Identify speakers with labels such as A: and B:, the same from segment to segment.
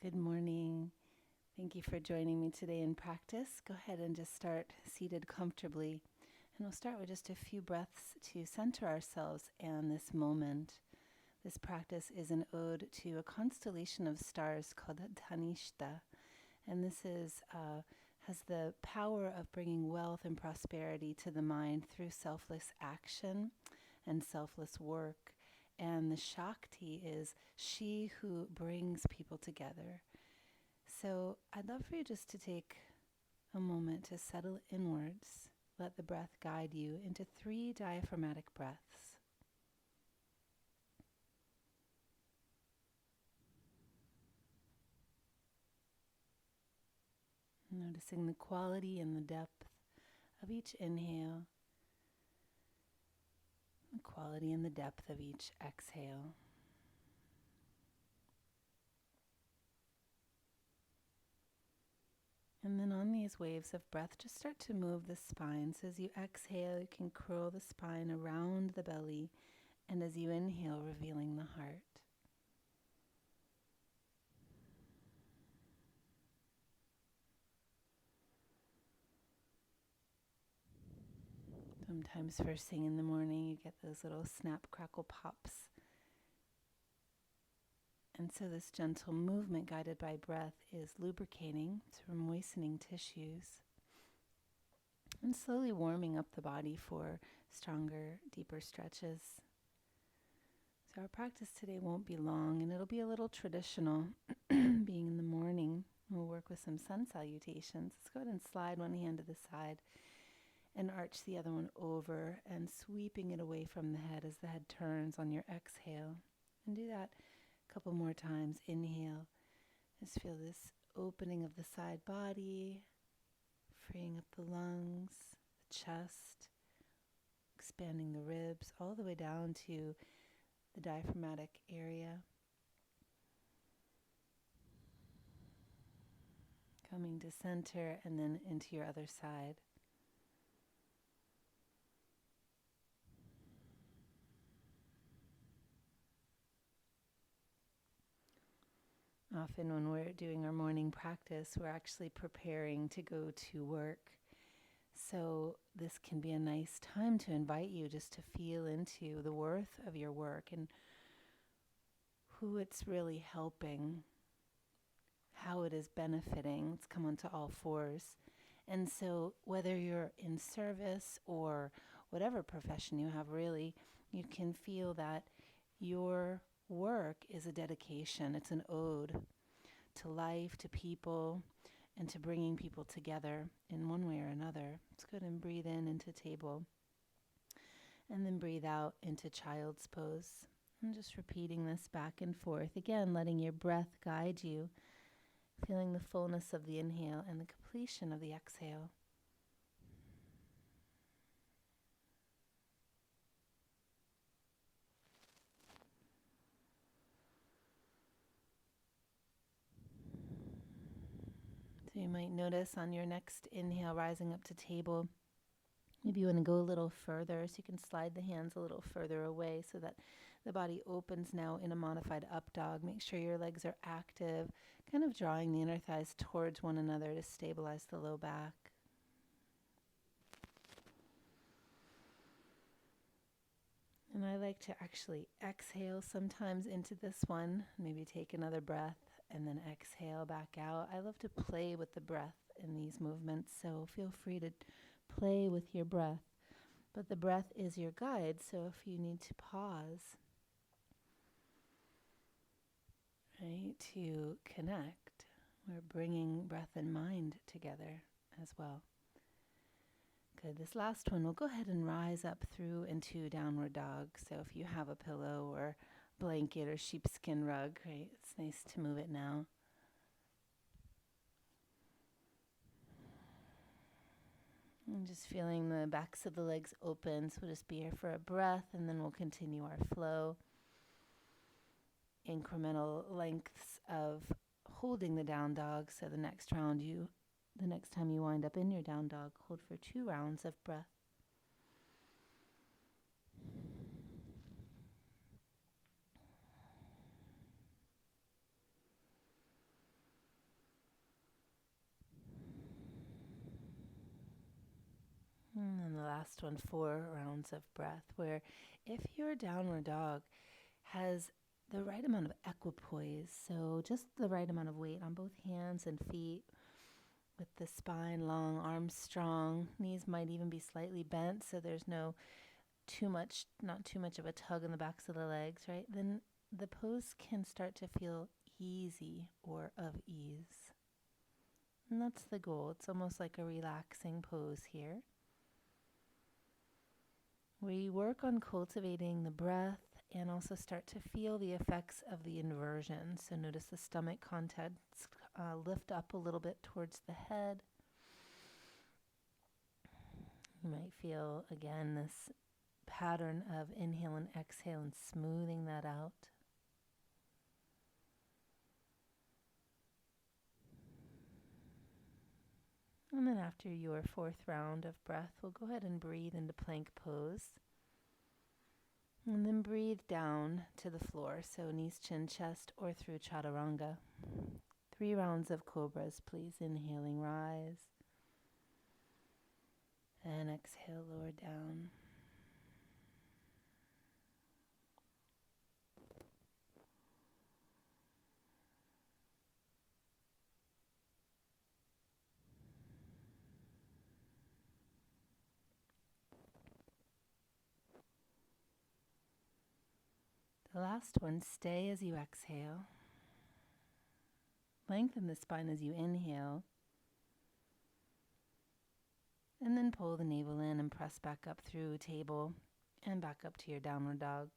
A: Good morning. Thank you for joining me today in practice. Go ahead and just start seated comfortably. And we'll start with just a few breaths to center ourselves and this moment. This practice is an ode to a constellation of stars called Dhanishta. And this has the power of bringing wealth and prosperity to the mind through selfless action and selfless work. And the Shakti is she who brings people together. So I'd love for you just to take a moment to settle inwards. Let the breath guide you into 3 diaphragmatic breaths. Noticing the quality and the depth of each inhale, the quality and the depth of each exhale. And then on these waves of breath, just start to move the spine. So as you exhale, you can curl the spine around the belly, and as you inhale, revealing the heart. Sometimes first thing in the morning, you get those little snap, crackle, pops. And so this gentle movement guided by breath is lubricating, so we're moistening tissues and slowly warming up the body for stronger, deeper stretches. So our practice today won't be long, and it'll be a little traditional, being in the morning. We'll work with some sun salutations. Let's go ahead and slide one hand to the side and arch the other one over and sweeping it away from the head as the head turns on your exhale. And do that a couple more times. Inhale. Just feel this opening of the side body, freeing up the lungs, the chest, expanding the ribs all the way down to the diaphragmatic area. Coming to center and then into your other side. Often when we're doing our morning practice, we're actually preparing to go to work. So this can be a nice time to invite you just to feel into the worth of your work and who it's really helping, how it is benefiting. Let's come onto all fours. And so whether you're in service or whatever profession you have, really, you can feel that your work is a dedication. It's an ode to life, to people, and to bringing people together in one way or another. Let's go ahead and breathe in into table. And then breathe out into child's pose. And just repeating this back and forth. Again, letting your breath guide you. Feeling the fullness of the inhale and the completion of the exhale. So you might notice on your next inhale, rising up to table, maybe you want to go a little further, so you can slide the hands a little further away so that the body opens now in a modified up dog. Make sure your legs are active, kind of drawing the inner thighs towards one another to stabilize the low back. And I like to actually exhale sometimes into this one, maybe take another breath and then exhale back out. I love to play with the breath in these movements, so feel free to play with your breath. But the breath is your guide, so if you need to pause, right, to connect, we're bringing breath and mind together as well. Good. This last one, we'll go ahead and rise up through into downward dog. So if you have a pillow or blanket or sheepskin rug, right, it's nice to move it now. And just feeling the backs of the legs open. So we'll just be here for a breath and then we'll continue our flow. Incremental lengths of holding the down dog. So the next time you wind up in your down dog, hold for 2 rounds of breath. last one, 4 rounds of breath, where if your downward dog has the right amount of equipoise, so just the right amount of weight on both hands and feet, with the spine long, arms strong, knees might even be slightly bent, so there's not too much of a tug in the backs of the legs, right? Then the pose can start to feel easy or of ease. And that's the goal. It's almost like a relaxing pose here. We work on cultivating the breath and also start to feel the effects of the inversion. So notice the stomach contents lift up a little bit towards the head. You might feel, again, this pattern of inhale and exhale and smoothing that out. And then after your 4th round of breath, we'll go ahead and breathe into plank pose. And then breathe down to the floor, so knees, chin, chest, or through chaturanga. 3 rounds of cobras, please. Inhaling, rise. And exhale, lower down. The last one, stay as you exhale. Lengthen the spine as you inhale. And then pull the navel in and press back up through table and back up to your downward dog.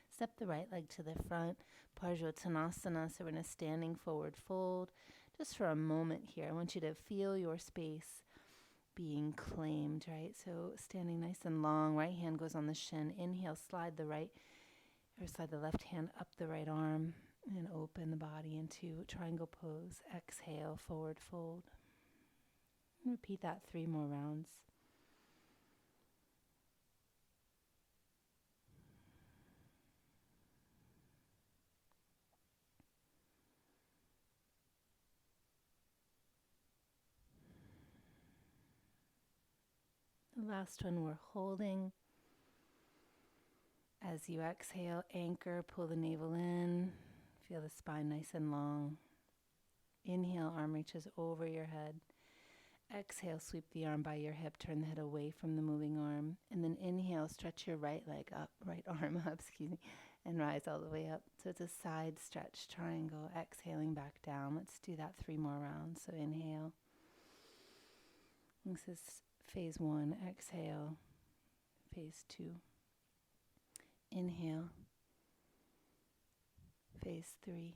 A: Step the right leg to the front, Parjottanasana, so we're in a standing forward fold. Just for a moment here, I want you to feel your space being claimed, right? So standing nice and long, right hand goes on the shin. Inhale, slide the left hand up the right arm and open the body into triangle pose. Exhale, forward fold. Repeat that 3 more rounds. The last one we're holding. As you exhale, anchor, pull the navel in. Feel the spine nice and long. Inhale, arm reaches over your head. Exhale, sweep the arm by your hip, turn the head away from the moving arm. And then inhale, stretch your right leg up, right arm up, and rise all the way up. So it's a side stretch triangle, exhaling back down. Let's do that 3 more rounds. So inhale. This is phase 1, exhale. Phase 2. Inhale. Phase 3.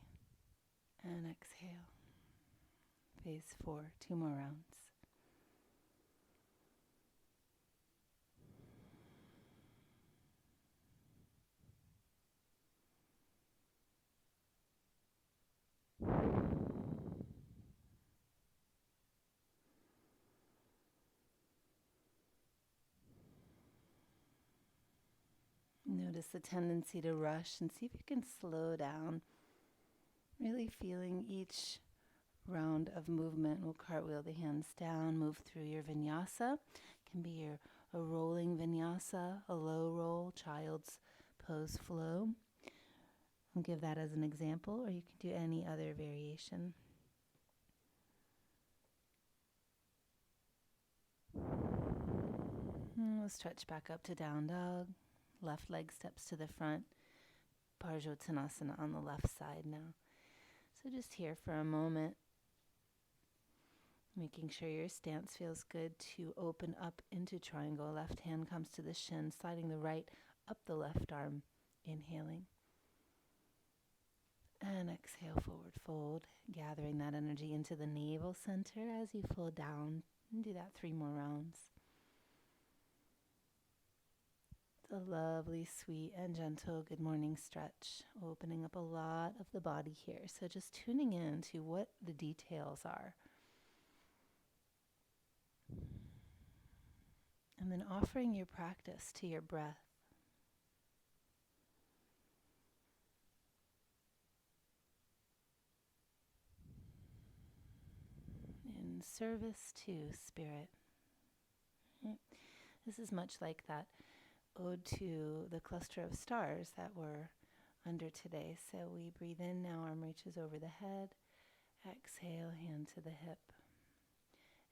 A: And exhale. Phase 4, 2 more rounds. Notice the tendency to rush and see if you can slow down. Really feeling each round of movement. We'll cartwheel the hands down, move through your vinyasa. It can be a rolling vinyasa, a low roll, child's pose flow. I'll give that as an example, or you can do any other variation. And we'll stretch back up to down dog. Left leg steps to the front. Parjottanasana on the left side now. So just here for a moment, making sure your stance feels good to open up into triangle. Left hand comes to the shin, sliding the right up the left arm. Inhaling. And exhale, forward fold, gathering that energy into the navel center as you fold down. And do that 3 more rounds. It's a lovely, sweet, and gentle good morning stretch, opening up a lot of the body here. So just tuning in to what the details are. And then offering your practice to your breath. In service to spirit. Right? This is much like that ode to the cluster of stars that we're under today. So we breathe in now, arm reaches over the head. Exhale, hand to the hip.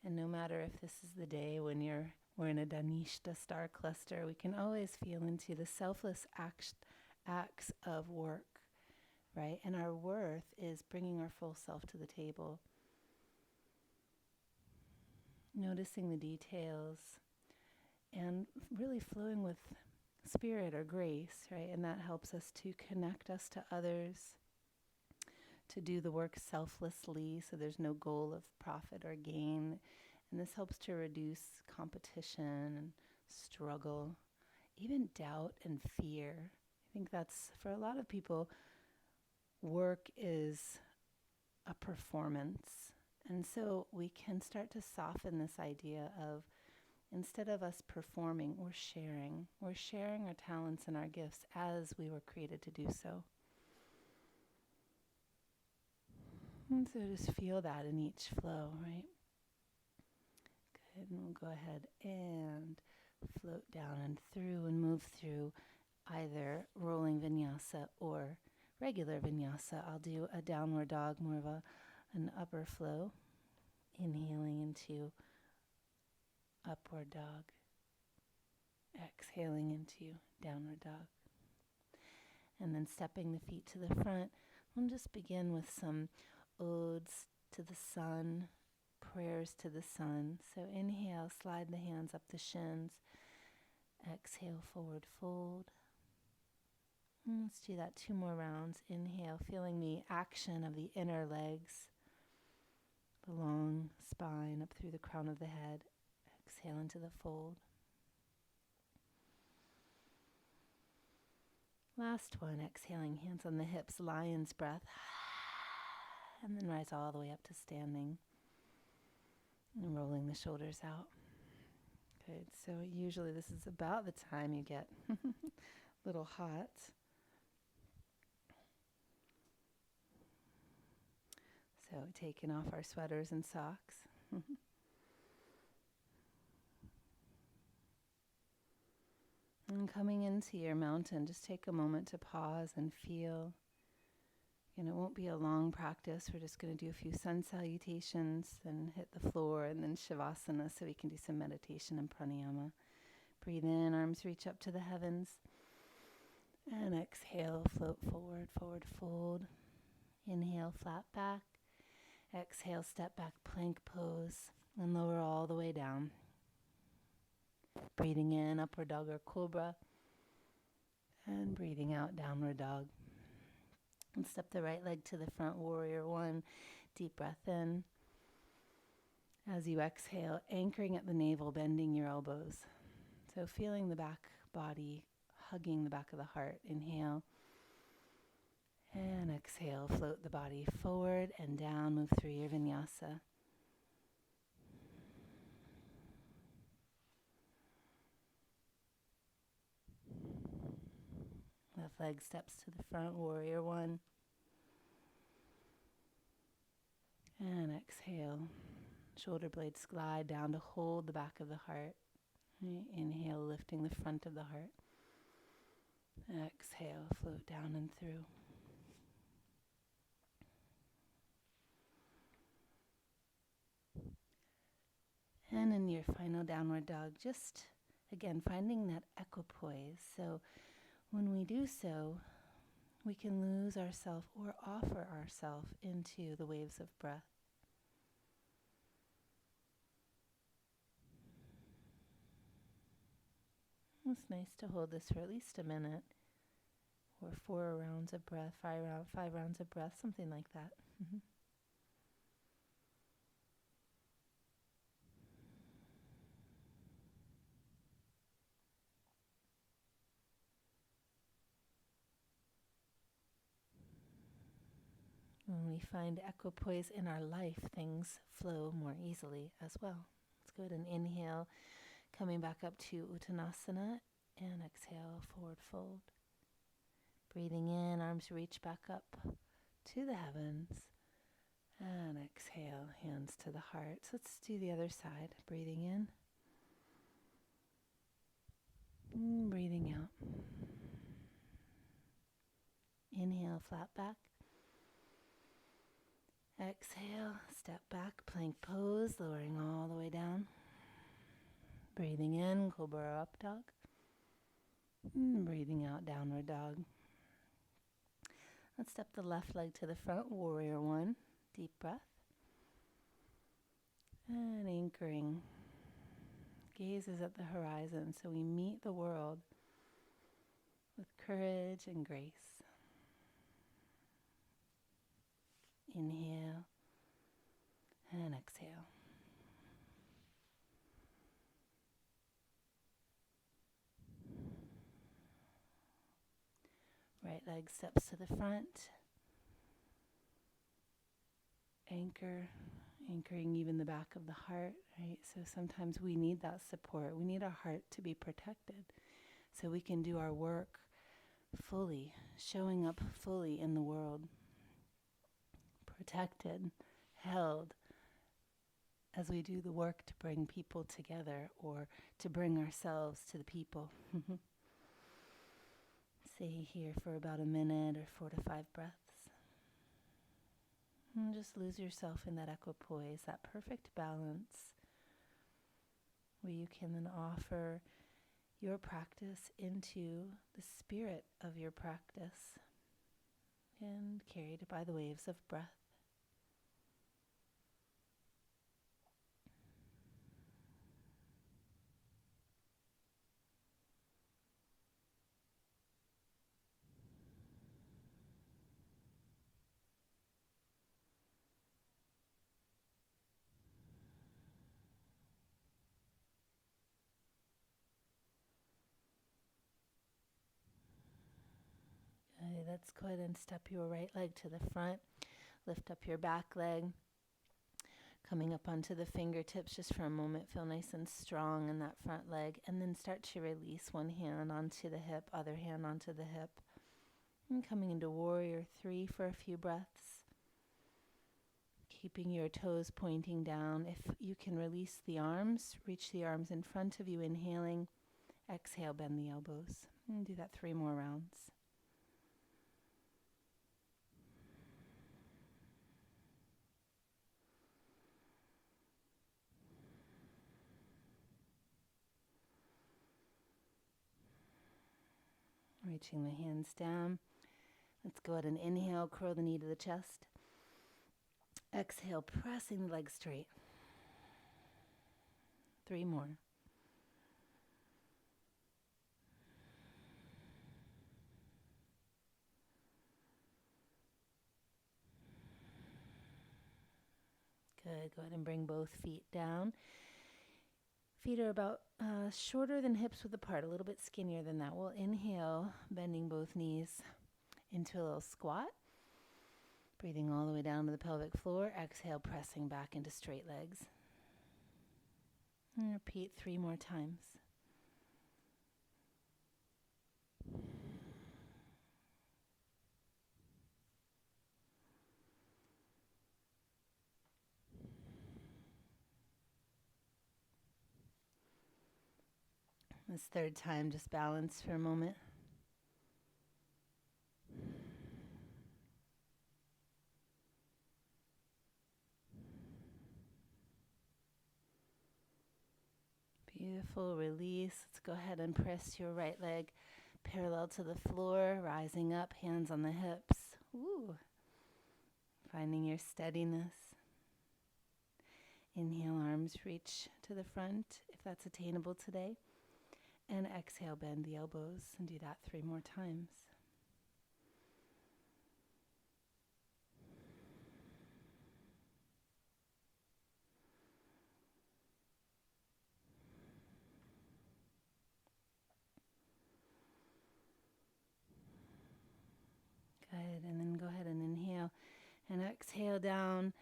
A: And no matter if this is the day when we're in a Dhanishta star cluster, we can always feel into the selfless acts of work, right? And our worth is bringing our full self to the table. Noticing the details and really flowing with spirit or grace, right? And that helps us to connect us to others, to do the work selflessly, so there's no goal of profit or gain. And this helps to reduce competition and struggle, even doubt and fear. I think that's, for a lot of people, work is a performance. And so we can start to soften this idea of, instead of us performing, we're sharing. We're sharing our talents and our gifts as we were created to do so. And so just feel that in each flow, right? Good, and we'll go ahead and float down and through and move through either rolling vinyasa or regular vinyasa. I'll do a downward dog, more of an upper flow, inhaling into upward dog, exhaling into downward dog. And then stepping the feet to the front, we'll just begin with some odes to the sun, prayers to the sun. So inhale, slide the hands up the shins. Exhale, forward fold. And let's do that 2 more rounds. Inhale, feeling the action of the inner legs, the long spine up through the crown of the head. Exhale into the fold. Last one, exhaling, hands on the hips, lion's breath. And then rise all the way up to standing. And rolling the shoulders out. Good, so usually this is about the time you get a little hot. So taking off our sweaters and socks. And coming into your mountain, just take a moment to pause and feel. And it won't be a long practice. We're just going to do a few sun salutations, then hit the floor, and then shavasana, so we can do some meditation and pranayama. Breathe in, arms reach up to the heavens. And exhale, float forward, forward fold. Inhale, flat back. Exhale, step back, plank pose, and lower all the way down. Breathing in, upward dog or cobra. And breathing out, downward dog. And step the right leg to the front, warrior 1. Deep breath in. As you exhale, anchoring at the navel, bending your elbows. So feeling the back body, hugging the back of the heart. Inhale. And exhale, float the body forward and down, move through your vinyasa. Left leg steps to the front, warrior 1. And exhale. Shoulder blades glide down to hold the back of the heart. Inhale, lifting the front of the heart. Exhale, float down and through. And in your final downward dog, just again finding that equipoise. So when we do so, we can lose ourselves or offer ourselves into the waves of breath. It's nice to hold this for at least a minute, or 4 rounds of breath, 5 rounds of breath, something like that. When we find equipoise in our life, things flow more easily as well. Let's go ahead and inhale, coming back up to Uttanasana, and exhale, forward fold. Breathing in, arms reach back up to the heavens, and exhale, hands to the heart. So let's do the other side. Breathing in, Breathing out. Inhale, flat back. Exhale, step back, plank pose, lowering all the way down. Breathing in, cobra up dog. Breathing out, downward dog. Let's step the left leg to the front, warrior one. Deep breath. And anchoring. Gaze is at the horizon, so we meet the world with courage and grace. Inhale and exhale. Right leg steps to the front. Anchoring even the back of the heart, right? So sometimes we need that support. We need our heart to be protected so we can do our work fully, showing up fully in the world. Protected, held, as we do the work to bring people together or to bring ourselves to the people. Stay here for about a minute or 4 to 5 breaths. And just lose yourself in that equipoise, that perfect balance, where you can then offer your practice into the spirit of your practice and carried by the waves of breath. Let's go ahead and step your right leg to the front. Lift up your back leg. Coming up onto the fingertips just for a moment. Feel nice and strong in that front leg. And then start to release one hand onto the hip, other hand onto the hip. And coming into warrior 3 for a few breaths. Keeping your toes pointing down. If you can release the arms, reach the arms in front of you, inhaling. Exhale, bend the elbows. And do that 3 more rounds. Reaching the hands down. Let's go ahead and inhale, curl the knee to the chest. Exhale, pressing the legs straight. 3 more. Good. Go ahead and bring both feet down. Feet are about shorter than hips width apart, a little bit skinnier than that. We'll inhale, bending both knees into a little squat. Breathing all the way down to the pelvic floor. Exhale, pressing back into straight legs. And repeat 3 more times. This 3rd time, just balance for a moment. Beautiful, release. Let's go ahead and press your right leg parallel to the floor, rising up, hands on the hips. Ooh. Finding your steadiness. Inhale, arms reach to the front if that's attainable today. And exhale, bend the elbows and do that 3 more times. Good, and then go ahead and inhale and exhale down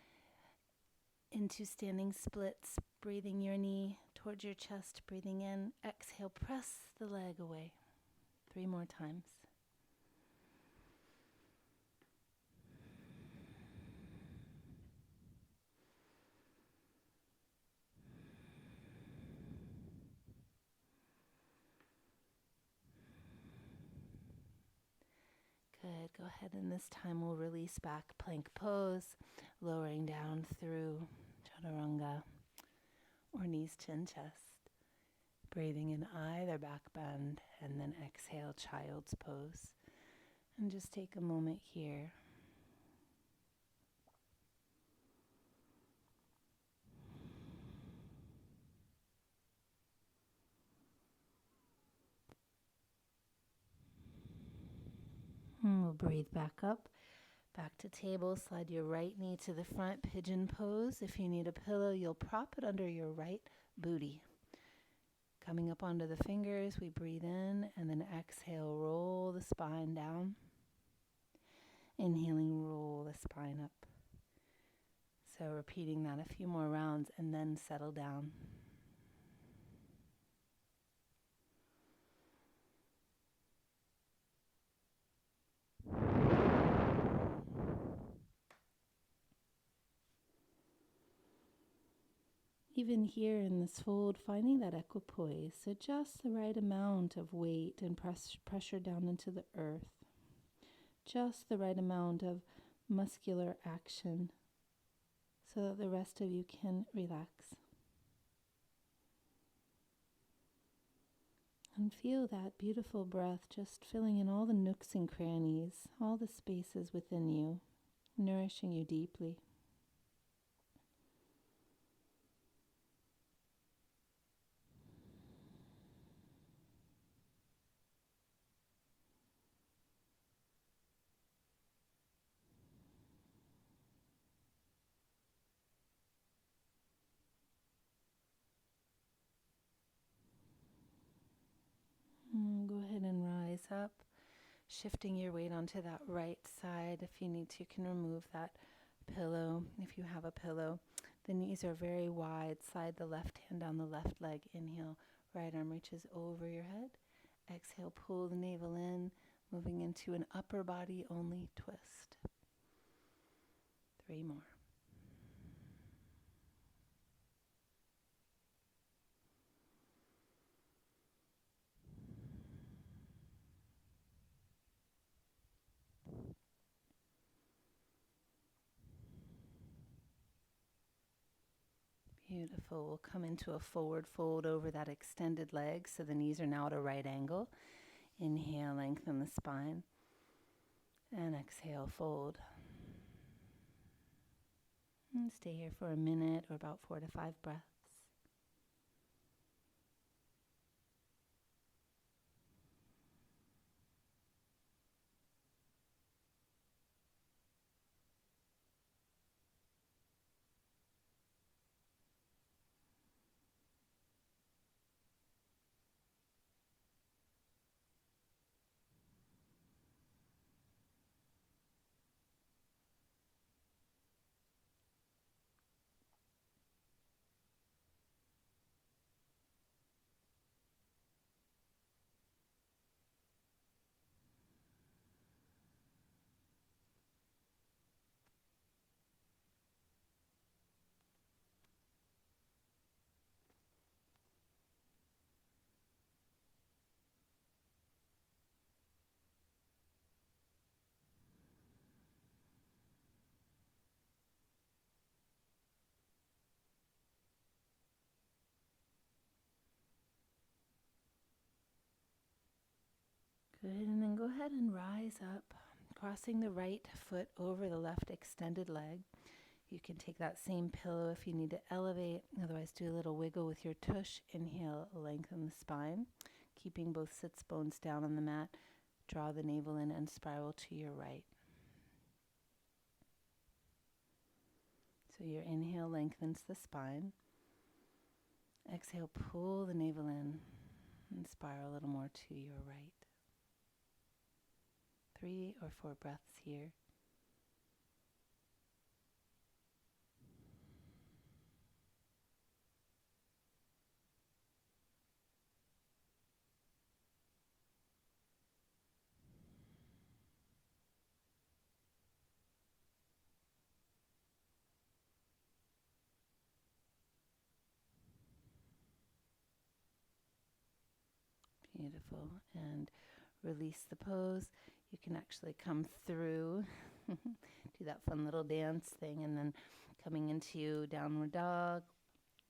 A: into standing splits, breathing your knee towards your chest, breathing in. Exhale, press the leg away. 3 more times. Good. Go ahead, and this time we'll release back plank pose, lowering down through chaturanga or knees, chin, chest. Breathing in either back bend, and then exhale, child's pose. And just take a moment here. And we'll breathe back up, back to table. Slide your right knee to the front, pigeon pose. If you need a pillow, you'll prop it under your right booty. Coming up onto the fingers, we breathe in and then exhale, roll the spine down. Inhaling, roll the spine up. So repeating that a few more rounds and then settle down. Even here in this fold, finding that equipoise, so just the right amount of weight and pressure down into the earth. Just the right amount of muscular action so that the rest of you can relax. And feel that beautiful breath just filling in all the nooks and crannies, all the spaces within you, nourishing you deeply. Go ahead and rise up, shifting your weight onto that right side. If you need to, you can remove that pillow if you have a pillow. The knees are very wide. Slide the left hand down the left leg. Inhale, right arm reaches over your head. Exhale, pull the navel in, moving into an upper body only twist. 3 more. Beautiful. We'll come into a forward fold over that extended leg, so the knees are now at a right angle. Inhale, lengthen the spine. And exhale, fold. And stay here for a minute or about 4 to 5 breaths. Good, and then go ahead and rise up, crossing the right foot over the left extended leg. You can take that same pillow if you need to elevate, otherwise do a little wiggle with your tush. Inhale, lengthen the spine, keeping both sits bones down on the mat. Draw the navel in and spiral to your right. So your inhale lengthens the spine. Exhale, pull the navel in and spiral a little more to your right. 3 or 4 breaths here. Beautiful. And release the pose. You can actually come through, do that fun little dance thing, and then coming into downward dog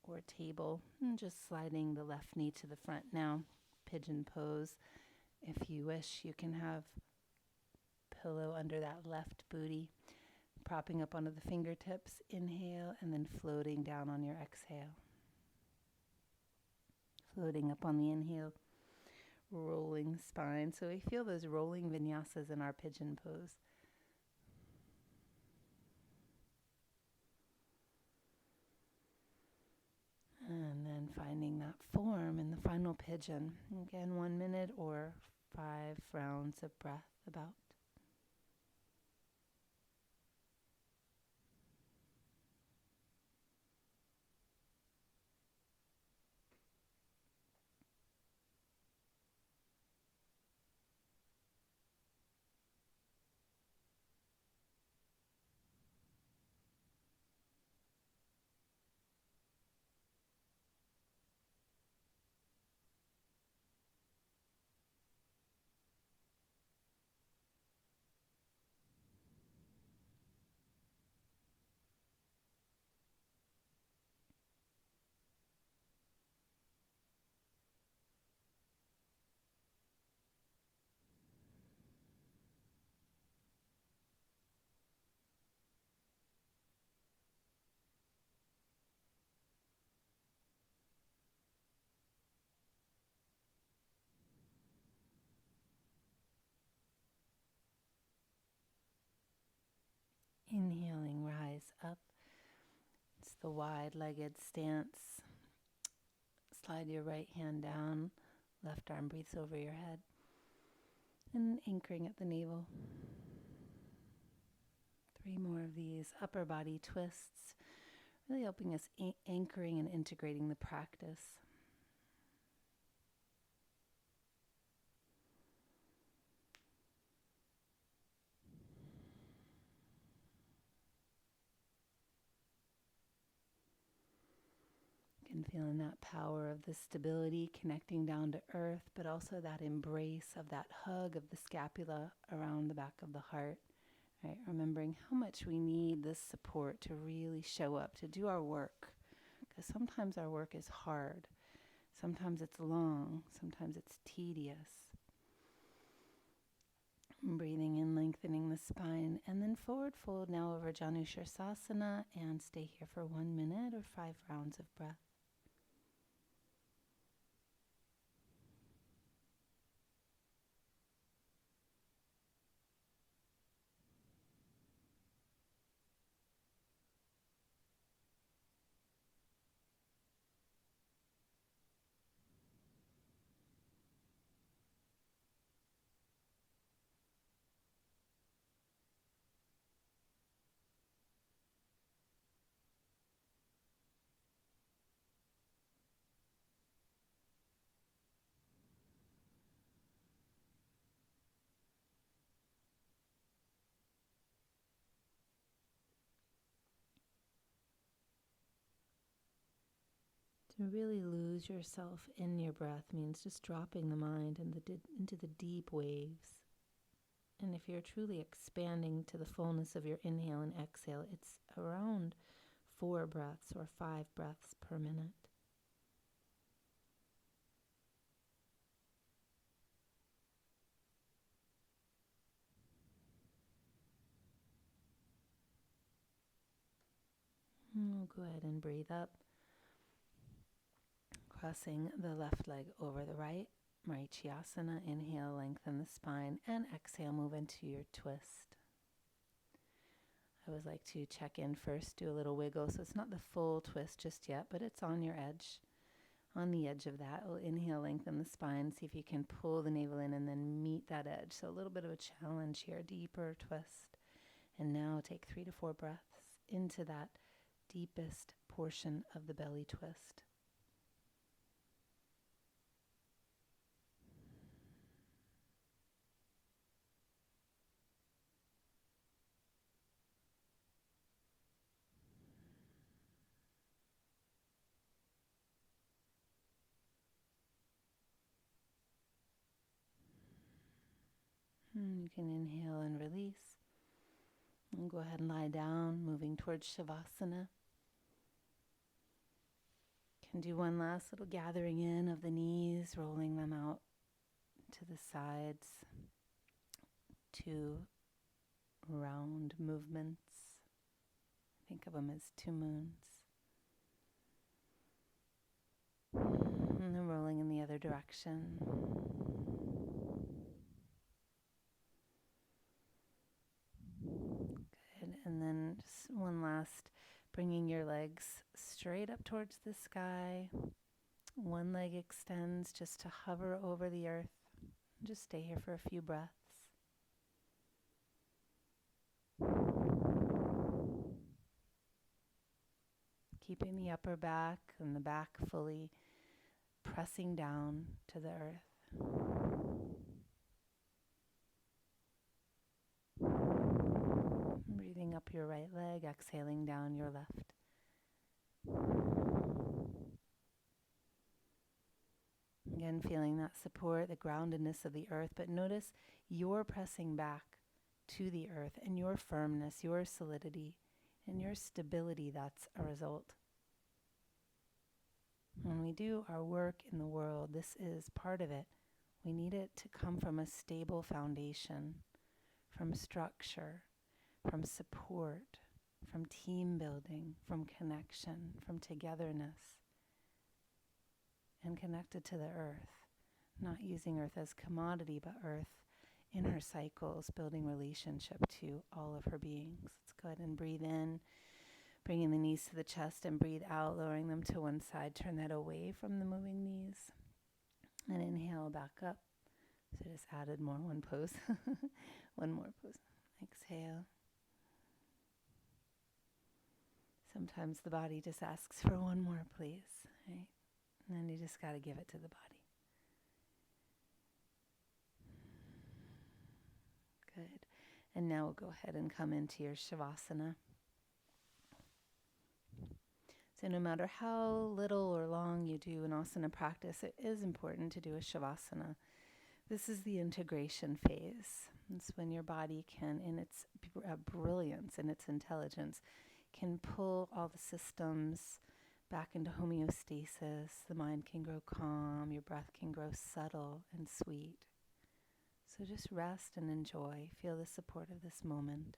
A: or table, and just sliding the left knee to the front now. Pigeon pose. If you wish, you can have pillow under that left booty, propping up onto the fingertips. Inhale, and then floating down on your exhale. Floating up on the inhale, rolling spine. So we feel those rolling vinyasas in our pigeon pose. And then finding that form in the final pigeon. Again, 1 minute or 5 rounds of breath about. Inhaling, rise up. It's the wide-legged stance. Slide your right hand down. Left arm breathes over your head. And anchoring at the navel. 3 more of these upper body twists. Really helping us anchoring and integrating the practice. And feeling that power of the stability connecting down to earth, but also that embrace of that hug of the scapula around the back of the heart. Right? Remembering how much we need this support to really show up, to do our work. Because sometimes our work is hard. Sometimes it's long. Sometimes it's tedious. Breathing in, lengthening the spine, and then forward fold now over Janushirasana, and stay here for 1 minute or 5 rounds of breath. To really lose yourself in your breath means just dropping the mind into the deep waves. And if you're truly expanding to the fullness of your inhale and exhale, it's around 4 breaths or 5 breaths per minute. We'll go ahead and breathe up. Crossing the left leg over the right. Marichyasana. Inhale, lengthen the spine, and exhale, move into your twist. I always like to check in first, do a little wiggle. So it's not the full twist just yet, but it's on your edge. On the edge of that, we'll inhale, lengthen the spine. See if you can pull the navel in and then meet that edge. So a little bit of a challenge here, deeper twist. And now take 3 to 4 breaths into that deepest portion of the belly twist. You can inhale and release. And go ahead and lie down, moving towards Shavasana. Can do one last little gathering in of the knees, rolling them out to the sides. 2 round movements. Think of them as 2 moons. And then rolling in the other direction. Good. And then just one last, bringing your legs straight up towards the sky. One leg extends just to hover over the earth. Just stay here for a few breaths. Keeping the upper back and the back fully pressing down to the earth. Breathing up your right leg, exhaling down your left. Again, feeling that support, the groundedness of the earth, but notice you're pressing back to the earth and your firmness, your solidity, and your stability. That's a result. When we do our work in the world, this is part of it. We need it to come from a stable foundation, from structure, from support, from team building, from connection, from togetherness, and connected to the earth. Not using earth as commodity, but earth in her cycles, building relationship to all of her beings. Let's go ahead and breathe in, bringing the knees to the chest, and breathe out, lowering them to one side. Turn that away from the moving knees. And inhale back up. So just added one pose. One more pose. Exhale. Sometimes the body just asks for one more, please. Right? And then you just got to give it to the body. Good. And now we'll go ahead and come into your Shavasana. So no matter how little or long you do an asana practice, it is important to do a Shavasana. This is the integration phase. It's when your body can, in its brilliance and its intelligence, can pull all the systems back into homeostasis. The mind can grow calm. Your breath can grow subtle and sweet. So just rest and enjoy. Feel the support of this moment.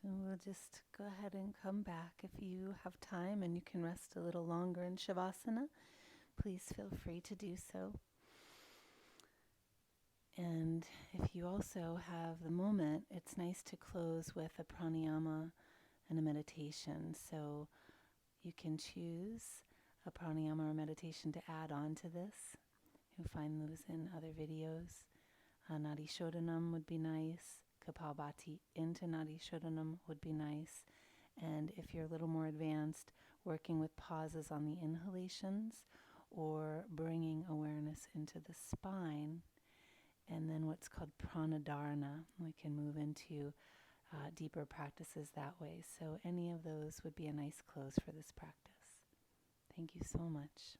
A: So we'll just go ahead and come back. If you have time and you can rest a little longer in Shavasana, please feel free to do so. And if you also have the moment, it's nice to close with a pranayama and a meditation. So you can choose a pranayama or meditation to add on to this. You'll find those in other videos. Nadi Shodhanam would be nice. Kapalbhati into Nadi Shodhanam would be nice. And if you're a little more advanced, working with pauses on the inhalations or bringing awareness into the spine. And then what's called pranadharana. We can move into deeper practices that way. So any of those would be a nice close for this practice. Thank you so much.